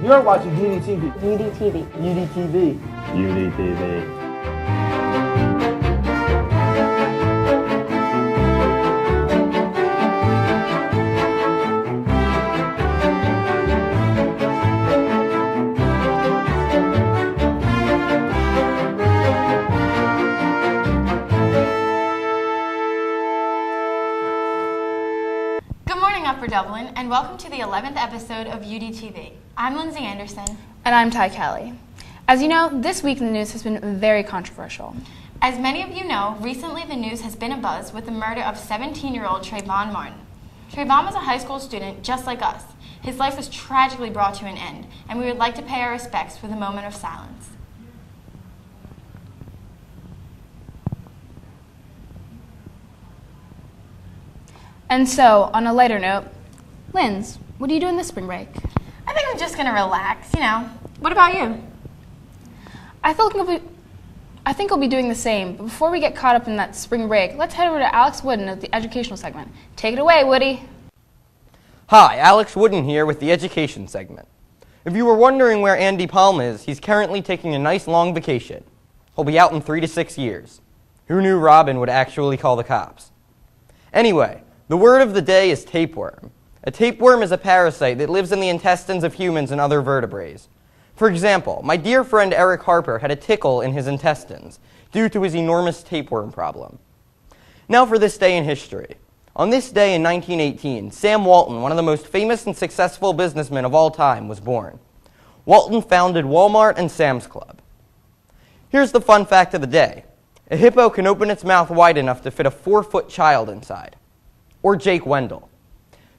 You're watching UDTV. UDTV. UDTV. UDTV. Upper Dublin, and welcome to the 11th episode of UDTV. I'm Lindsay Anderson. And I'm Ty Kelly. As you know, this week in the news has been very controversial. As many of you know, recently the news has been abuzz with the murder of 17-year-old Trayvon Martin. Trayvon was a high school student just like us. His life was tragically brought to an end, and we would like to pay our respects with a moment of silence. And so, on a lighter note, Linz, what are you doing this spring break? I think I'm just going to relax, you know. What about you? I think I'll be doing the same, but before we get caught up in that spring break, let's head over to Alex Wooden of the educational segment. Take it away, Woody. Hi, Alex Wooden here with the education segment. If you were wondering where Andy Palm is, he's currently taking a nice long vacation. He'll be out in 3 to 6 years. Who knew Robin would actually call the cops? Anyway, the word of the day is tapeworm. A tapeworm is a parasite that lives in the intestines of humans and other vertebrates. For example, my dear friend Eric Harper had a tickle in his intestines due to his enormous tapeworm problem. Now for this day in history. On this day in 1918, Sam Walton, one of the most famous and successful businessmen of all time, was born. Walton founded Walmart and Sam's Club. Here's the fun fact of the day. A hippo can open its mouth wide enough to fit a 4-foot child inside. Or Jake Wendell.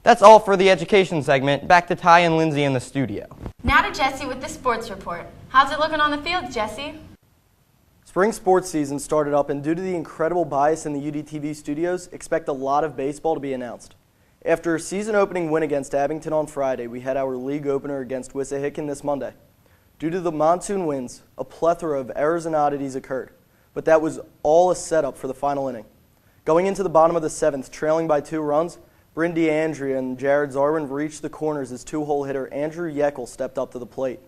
That's all for the education segment. Back to Ty and Lindsay in the studio. Now to Jesse with the sports report. How's it looking on the field, Jesse? Spring sports season started up, and due to the incredible bias in the UDTV studios, expect a lot of baseball to be announced. After a season-opening win against Abington on Friday, we had our league opener against Wissahickon this Monday. Due to the monsoon winds, a plethora of errors and oddities occurred, but that was all a setup for the final inning. Going into the bottom of the 7th, trailing by 2 runs, Bryn DeAndrea and Jared Zarwin reached the corners as 2-hole hitter Andrew Yeckel stepped up to the plate.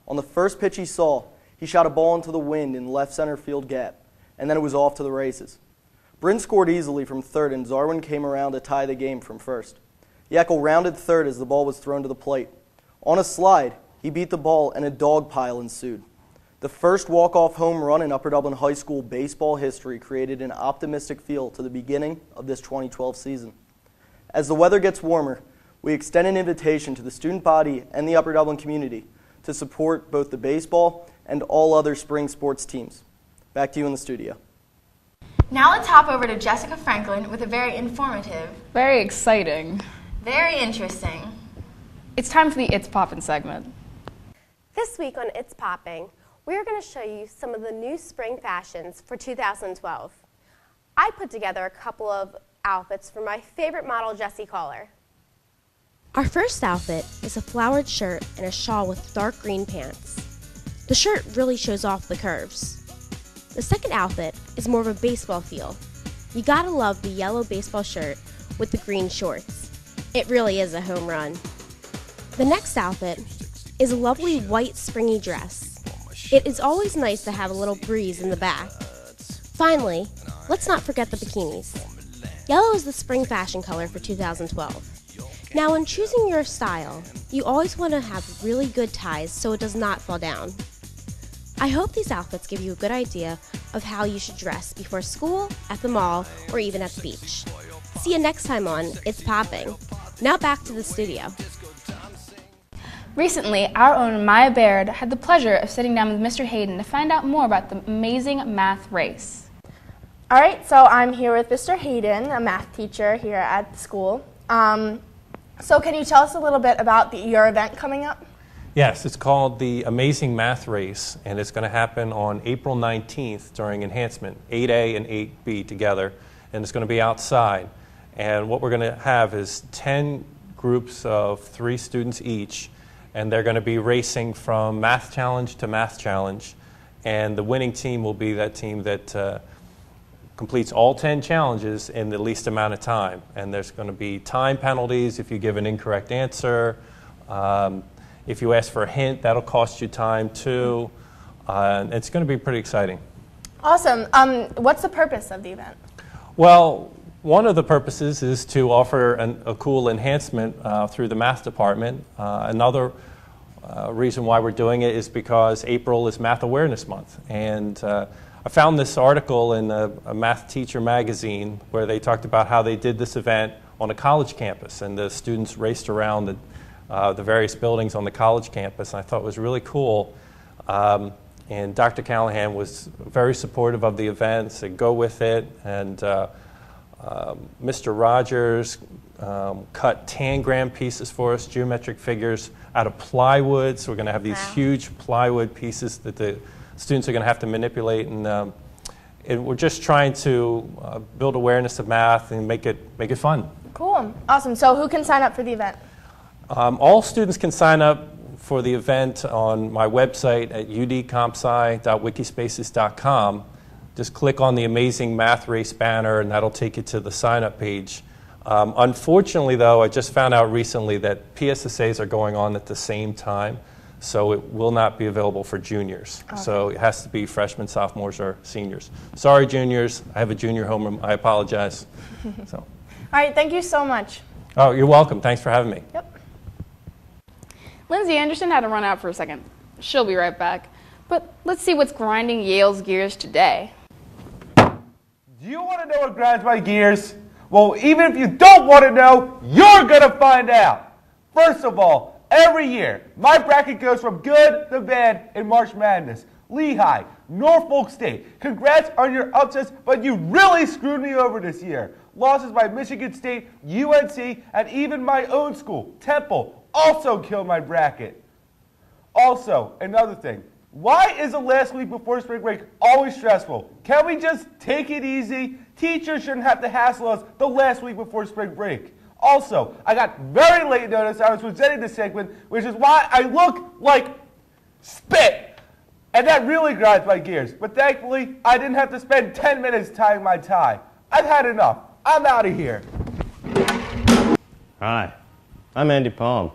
On the first pitch he saw, he shot a ball into the wind in left center field gap, and then it was off to the races. Bryn scored easily from third, and Zarwin came around to tie the game from first. Yeckel rounded third as the ball was thrown to the plate. On a slide, he beat the ball, and a dog pile ensued. The first walk-off home run in Upper Dublin High School baseball history created an optimistic feel to the beginning of this 2012 season. As the weather gets warmer, we extend an invitation to the student body and the Upper Dublin community to support both the baseball and all other spring sports teams. Back to you in the studio. Now let's hop over to Jessica Franklin with a very informative, Very exciting. very interesting. It's time for the It's Poppin' segment. This week on It's Popping, we're going to show you some of the new spring fashions for 2012. I put together a couple of outfits for my favorite model, Jessie Caller. Our first outfit is a flowered shirt and a shawl with dark green pants. The shirt really shows off the curves. The second outfit is more of a baseball feel. You gotta love the yellow baseball shirt with the green shorts. It really is a home run. The next outfit is a lovely white springy dress. It is always nice to have a little breeze in the back. Finally, let's not forget the bikinis. Yellow is the spring fashion color for 2012. Now, when choosing your style, you always want to have really good ties so it does not fall down. I hope these outfits give you a good idea of how you should dress before school, at the mall, or even at the beach. See you next time on It's Popping. Now back to the studio. Recently, our own Maya Baird had the pleasure of sitting down with Mr. Hayden to find out more about the amazing math race. All right, so I'm here with Mr. Hayden, a math teacher here at the school. So can you tell us a little bit about your event coming up? Yes, it's called the Amazing Math Race, and it's going to happen on April 19th during enhancement, 8A and 8B together, and it's going to be outside. And what we're going to have is 10 groups of 3 students each, and they're going to be racing from math challenge to math challenge, and the winning team will be that team that completes all 10 challenges in the least amount of time. And there's going to be time penalties if you give an incorrect answer. If you ask for a hint, that'll cost you time too. It's going to be pretty exciting. Awesome. What's the purpose of the event? Well, one of the purposes is to offer a cool enhancement through the math department. Another reason why we're doing it is because April is Math Awareness Month. And I found this article in a Math Teacher magazine where they talked about how they did this event on a college campus, and the students raced around the various buildings on the college campus. And I thought it was really cool. And Dr. Callahan was very supportive of the event, said go with it. And Mr. Rogers cut tangram pieces for us, geometric figures out of plywood. So we're going to have these huge plywood pieces that the students are going to have to manipulate. And we're just trying to build awareness of math and make it fun. Cool. Awesome. So who can sign up for the event? All students can sign up for the event on my website at udcompsci.wikispaces.com. Just click on the Amazing Math Race banner, and that'll take you to the sign-up page. Unfortunately, though, I just found out recently that PSSAs are going on at the same time, so it will not be available for juniors. Okay. So it has to be freshmen, sophomores, or seniors. Sorry, juniors. I have a junior homeroom. I apologize. So. All right. Thank you so much. Oh, you're welcome. Thanks for having me. Yep. Lindsay Anderson had to run out for a second. She'll be right back. But let's see what's grinding Yale's gears today. Do you want to know what grinds my gears? Well, even if you don't want to know, you're going to find out. First of all, every year, my bracket goes from good to bad in March Madness. Lehigh, Norfolk State, congrats on your upsets, but you really screwed me over this year. Losses by Michigan State, UNC, and even my own school, Temple, also killed my bracket. Also, another thing, why is the last week before spring break always stressful? Can we just take it easy? Teachers shouldn't have to hassle us the last week before spring break. Also, I got very late notice I was presenting this segment, which is why I look like spit. And that really grinds my gears. But thankfully, I didn't have to spend 10 minutes tying my tie. I've had enough. I'm out of here. Hi, I'm Andy Palm.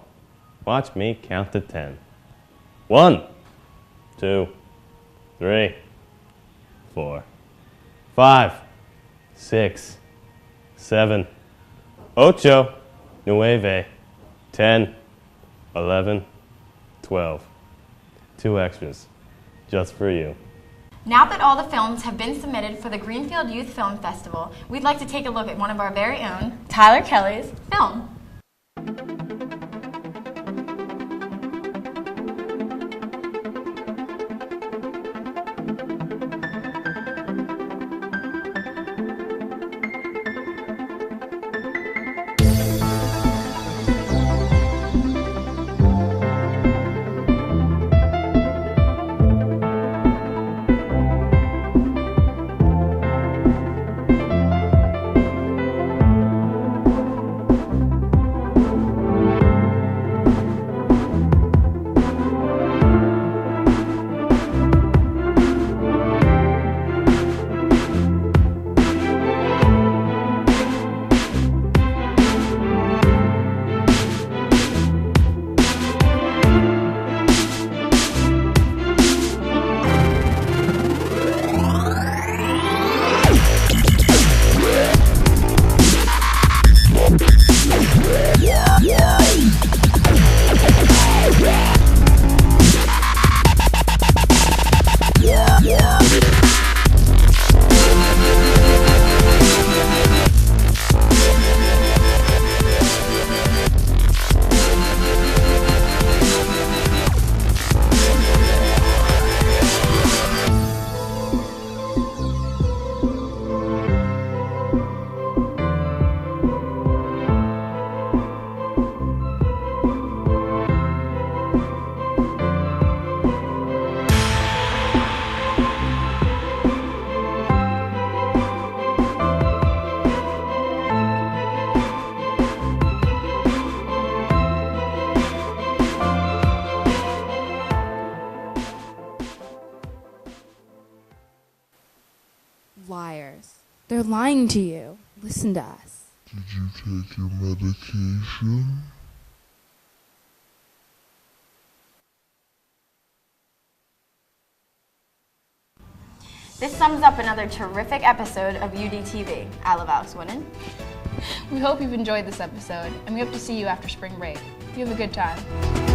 Watch me count to 10. 1, 2, 3, 4, 5, 6, 7, 8, 9, 10, 11, 12. 2 extras, just for you. Now that all the films have been submitted for the Greenfield Youth Film Festival, we'd like to take a look at one of our very own, Tyler Kelly's film. Liars. They're lying to you. Listen to us. Did you take your medication? This sums up another terrific episode of UDTV. I love Alex Wooden. We hope you've enjoyed this episode, and we hope to see you after spring break. You have a good time.